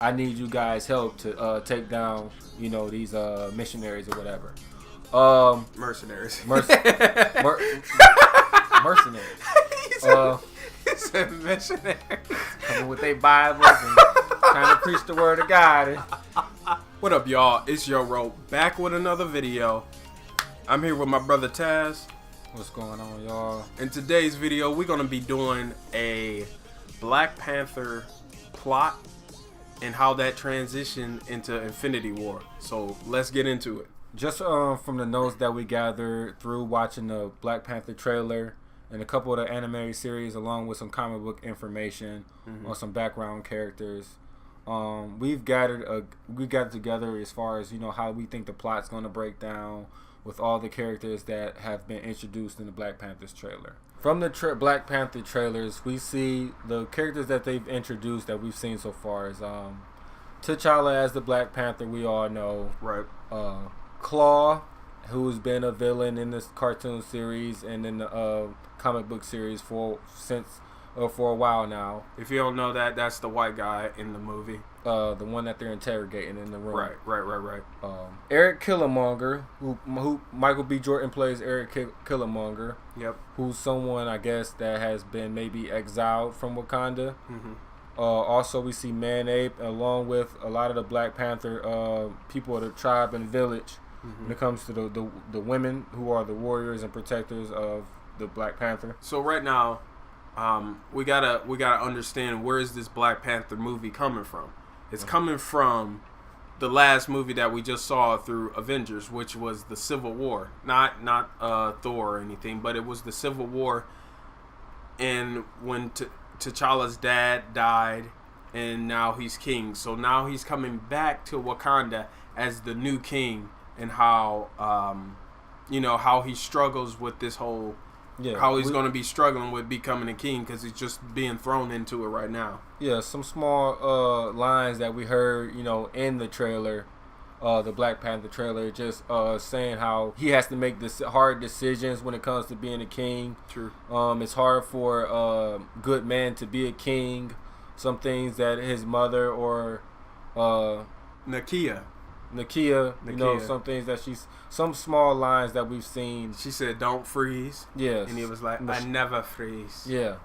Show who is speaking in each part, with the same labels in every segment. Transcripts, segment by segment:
Speaker 1: I need you guys' help to take down, these missionaries or whatever.
Speaker 2: Mercenaries.
Speaker 1: Mercenaries.
Speaker 2: He said missionaries.
Speaker 1: Coming with their Bibles and trying to preach the word of God.
Speaker 2: What up, y'all? It's YoRo back with another video. I'm here with my brother Taz.
Speaker 1: What's going on, y'all?
Speaker 2: In today's video, we're going to be doing a Black Panther plot and how that transitioned into Infinity War. So let's get into it.
Speaker 1: Just from the notes that we gathered through watching the Black Panther trailer and a couple of the animated series, along with some comic book information on some background characters, we gathered together as far as how we think the plot's going to break down with all the characters that have been introduced in the Black Panther's trailer. From the Black Panther trailers, we see the characters that they've introduced that we've seen so far is T'Challa as the Black Panther, we all know.
Speaker 2: Right.
Speaker 1: Claw, who's been a villain in this cartoon series and in the comic book series for a while now.
Speaker 2: If you don't know that, that's the white guy in the movie.
Speaker 1: The one that they're interrogating in the room.
Speaker 2: Right.
Speaker 1: Eric Killmonger, who Michael B. Jordan plays Eric Killmonger.
Speaker 2: Yep.
Speaker 1: Who's someone, I guess, that has been maybe exiled from Wakanda. Also, we see Man-Ape, along with a lot of the Black Panther people of the tribe and village. When it comes to the women who are the warriors and protectors of the Black Panther.
Speaker 2: So right now, we gotta understand, where is this Black Panther movie coming from? It's coming from the last movie that we just saw through Avengers, which was the Civil War. Not Thor or anything, but it was the Civil War. And when T'Challa's dad died, and now he's king. So now he's coming back to Wakanda as the new king, and how how he struggles with this whole. Yeah, how he's going to be struggling with becoming a king, because he's just being thrown into it right now.
Speaker 1: Yeah, some small lines that we heard, in the trailer, the Black Panther trailer, just saying how he has to make this hard decisions when it comes to being a king.
Speaker 2: True.
Speaker 1: It's hard for a good man to be a king. Some things that his mother or
Speaker 2: Nakia,
Speaker 1: some things that some small lines that we've seen.
Speaker 2: She said, "Don't freeze."
Speaker 1: Yes.
Speaker 2: And he was like, "I never freeze."
Speaker 1: Yeah.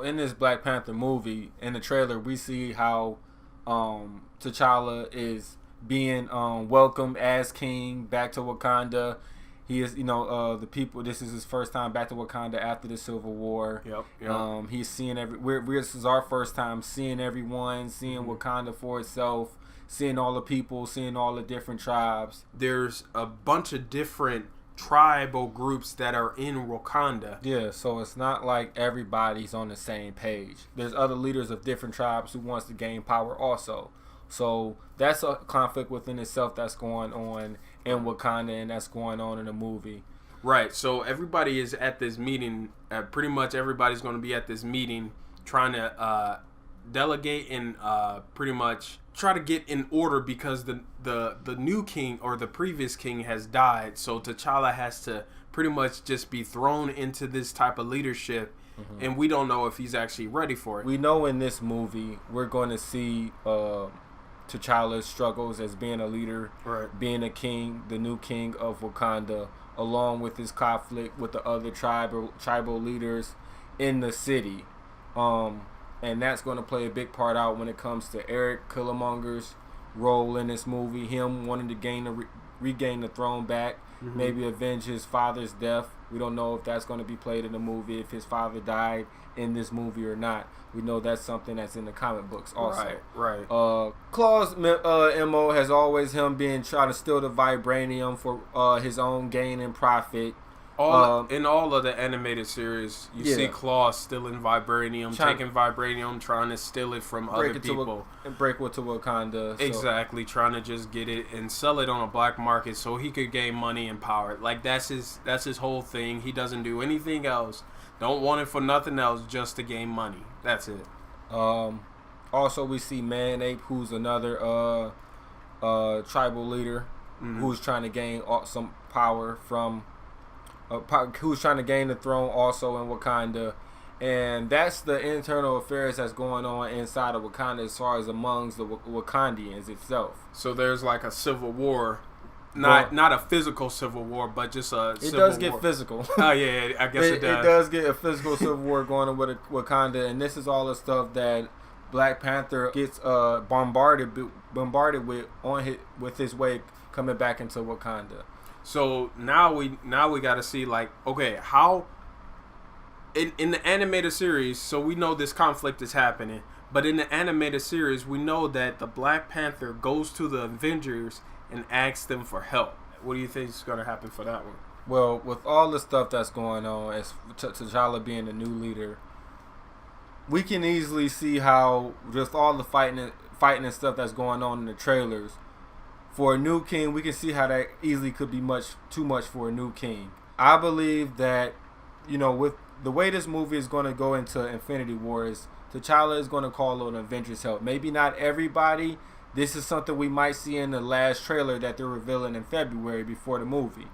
Speaker 1: In this Black Panther movie, in the trailer, we see how T'Challa is being welcomed as king back to Wakanda. He is, the people. This is his first time back to Wakanda after the Civil War.
Speaker 2: Yep.
Speaker 1: He's seeing this is our first time seeing everyone, seeing Wakanda for itself. Seeing all the people, seeing all the different tribes.
Speaker 2: There's a bunch of different tribal groups that are in Wakanda.
Speaker 1: Yeah, so it's not like everybody's on the same page. There's other leaders of different tribes who wants to gain power also. So that's a conflict within itself that's going on in Wakanda, and that's going on in the movie.
Speaker 2: Right, so everybody is at this meeting. Pretty much everybody's going to be at this meeting trying to delegate and pretty much try to get in order, because the new king or the previous king has died. So T'Challa has to pretty much just be thrown into this type of leadership, and we don't know if he's actually ready for it.
Speaker 1: We know in this movie we're going to see T'Challa's struggles as being a leader, being a king, the new king of Wakanda, along with his conflict with the other tribal leaders in the city. And that's going to play a big part out when it comes to Eric Killmonger's role in this movie. Him wanting to regain the throne back, maybe avenge his father's death. We don't know if that's going to be played in the movie, if his father died in this movie or not. We know that's something that's in the comic books also.
Speaker 2: Right.
Speaker 1: Claw's MO has always him trying to steal the vibranium for his own gain and profit.
Speaker 2: In all of the animated series, you see Claw stealing vibranium, taking vibranium, trying to steal it from other people.
Speaker 1: And break it to Wakanda.
Speaker 2: Exactly, trying to just get it and sell it on a black market so he could gain money and power. Like, that's his whole thing. He doesn't do anything else. Don't want it for nothing else, just to gain money. That's it.
Speaker 1: Also, we see Man-Ape, who's another tribal leader, who's trying to gain some power from... who's trying to gain the throne also in Wakanda, And that's the internal affairs that's going on inside of Wakanda as far as amongst the Wakandians itself.
Speaker 2: So there's like a civil war. Not a physical civil war, but just a civil war. It does
Speaker 1: get physical.
Speaker 2: Oh, yeah, I guess it does.
Speaker 1: It does get a physical civil war going on with Wakanda, and this is all the stuff that Black Panther gets bombarded with his way coming back into Wakanda.
Speaker 2: So now we got to see, like, okay, how in the animated series, so we know this conflict is happening, but in the animated series, we know that the Black Panther goes to the Avengers and asks them for help. What do you think is going to happen for that one?
Speaker 1: Well, with all the stuff that's going on, as T'Challa being the new leader, we can easily see how just all the fighting and stuff that's going on in the trailers. For a new king, we can see how that easily could be too much for a new king. I believe that, with the way this movie is going to go into Infinity War, is T'Challa is going to call on Avengers help. Maybe not everybody. This is something we might see in the last trailer that they're revealing in February before the movie.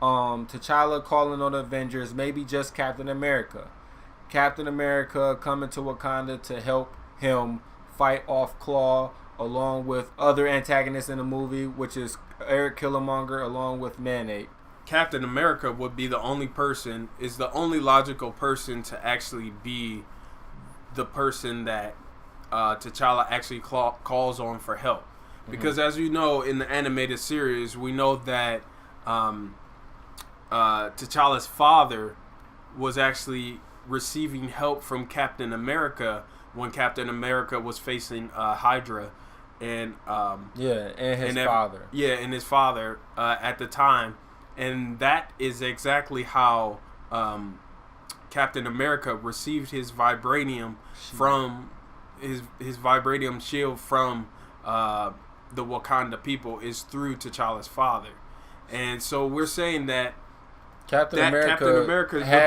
Speaker 1: T'Challa calling on the Avengers, maybe just Captain America. Captain America coming to Wakanda to help him fight off Claw, along with other antagonists in the movie, which is Eric Killmonger along with Man-8.
Speaker 2: Captain America would be the only logical person to actually be the person that T'Challa actually calls on for help. Because as you know, in the animated series, we know that T'Challa's father was actually receiving help from Captain America when Captain America was facing Hydra. And
Speaker 1: his father.
Speaker 2: Yeah, and his father at the time. And that is exactly how Captain America received his vibranium from his vibranium shield from the Wakanda people, is through T'Challa's father. And so we're saying that Captain America would be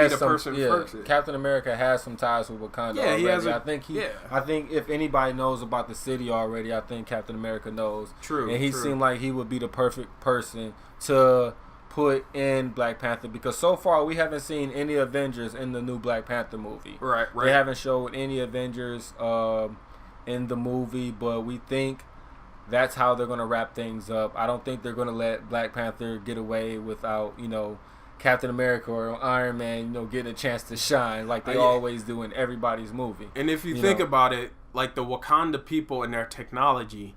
Speaker 2: the person first.
Speaker 1: Captain America has some ties with Wakanda already. I think if anybody knows about the city already, I think Captain America knows.
Speaker 2: True.
Speaker 1: And he seemed like he would be the perfect person to put in Black Panther, because so far we haven't seen any Avengers in the new Black Panther movie.
Speaker 2: Right.
Speaker 1: They haven't showed any Avengers in the movie, but we think that's how they're going to wrap things up. I don't think they're going to let Black Panther get away without, Captain America or Iron Man, getting a chance to shine like they always do in everybody's movie.
Speaker 2: And if you think about it, like the Wakanda people and their technology,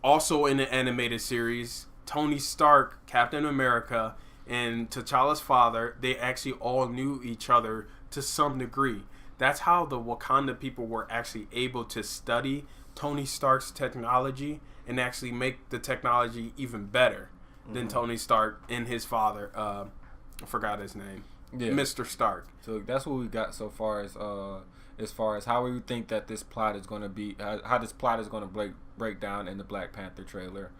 Speaker 2: also in the animated series, Tony Stark, Captain America, and T'Challa's father, they actually all knew each other to some degree. That's how the Wakanda people were actually able to study Tony Stark's technology and actually make the technology even better than Tony Stark and his father. I forgot his name. Yeah. Mr. Stark.
Speaker 1: So that's what we got so far as how we think that this plot is going to be, how this plot is going to break down in the Black Panther trailer.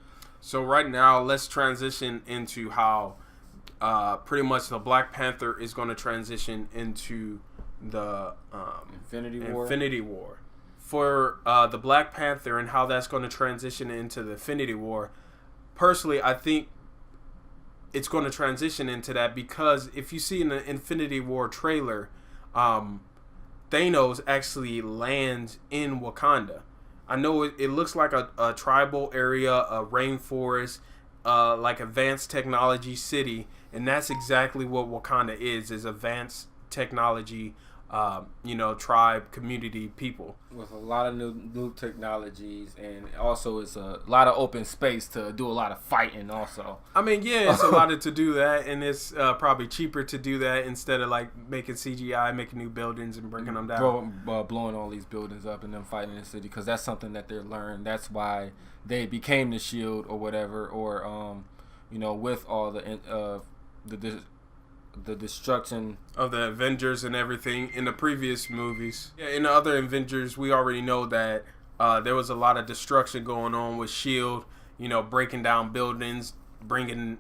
Speaker 2: So right now, let's transition into how pretty much the Black Panther is going to transition into the Infinity War. For the Black Panther and how that's going to transition into the Infinity War, personally, I think it's going to transition into that, because if you see in the Infinity War trailer, Thanos actually lands in Wakanda. I know it looks like a tribal area, a rainforest, like advanced technology city, and that's exactly what Wakanda is advanced technology, tribe, community, people.
Speaker 1: With a lot of new technologies, and also it's a lot of open space to do a lot of fighting also.
Speaker 2: I mean, yeah, it's a lot to do that, and it's probably cheaper to do that instead of like making CGI, making new buildings and breaking them down.
Speaker 1: Blowing all these buildings up and then fighting in the city, because that's something that they're learned. That's why they became the Shield or whatever, or with all the destruction
Speaker 2: of the Avengers and everything in the previous movies. Yeah, in the other Avengers, we already know that there was a lot of destruction going on with S.H.I.E.L.D., breaking down buildings, bringing,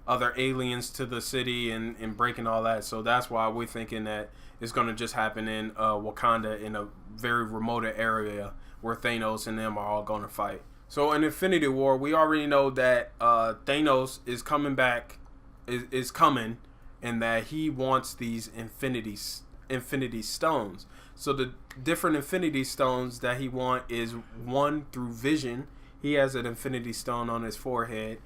Speaker 2: other aliens to the city and breaking all that. So that's why we're thinking that it's going to just happen in Wakanda, in a very remote area where Thanos and them are all going to fight. So in Infinity War, we already know that Thanos is coming back, is coming, and that he wants these Infinity Infinity Stones. So the different Infinity Stones that he wants is 1 through Vision. He has an Infinity Stone on his forehead.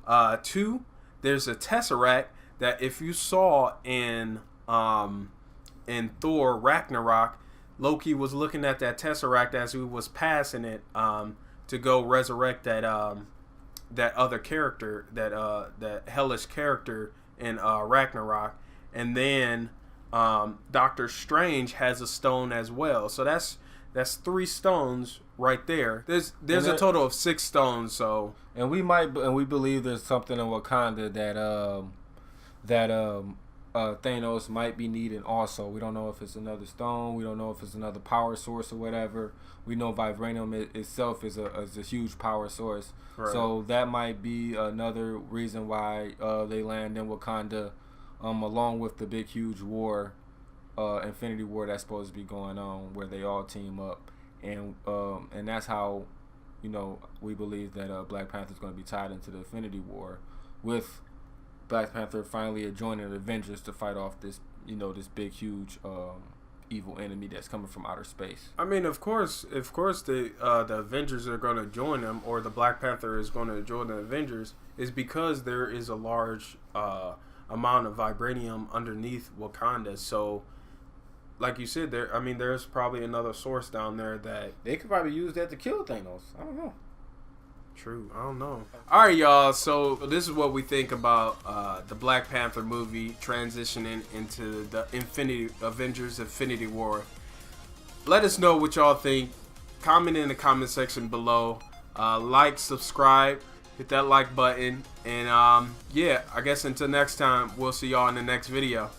Speaker 2: 2, there's a Tesseract that if you saw in Thor Ragnarok, Loki was looking at that Tesseract as he was passing it to go resurrect that other character, that hellish character in Ragnarok. And then Doctor Strange has a stone as well. So that's 3 stones right there. There's a total of 6 stones. So
Speaker 1: we believe there's something in Wakanda that Thanos might be needing also. We don't know if it's another stone. We don't know if it's another power source or whatever. We know vibranium itself is a huge power source. Right. So that might be another reason why they land in Wakanda, along with the big huge war, Infinity War that's supposed to be going on, where they all team up, and that's how, we believe that Black Panther is going to be tied into the Infinity War, with Black Panther finally joining the Avengers to fight off this big huge evil enemy that's coming from outer space.
Speaker 2: I mean, of course the Avengers are going to join them, or the Black Panther is going to join the Avengers, is because there is a large amount of vibranium underneath Wakanda. So, like you said, there's probably another source down there that
Speaker 1: they could probably use that to kill Thanos. I don't know.
Speaker 2: True, I don't know. All right, y'all. So this is what we think about the Black Panther movie transitioning into the Avengers Infinity War. Let us know what y'all think. Comment in the comment section below. Like, subscribe, hit that like button, and I guess until next time, we'll see y'all in the next video.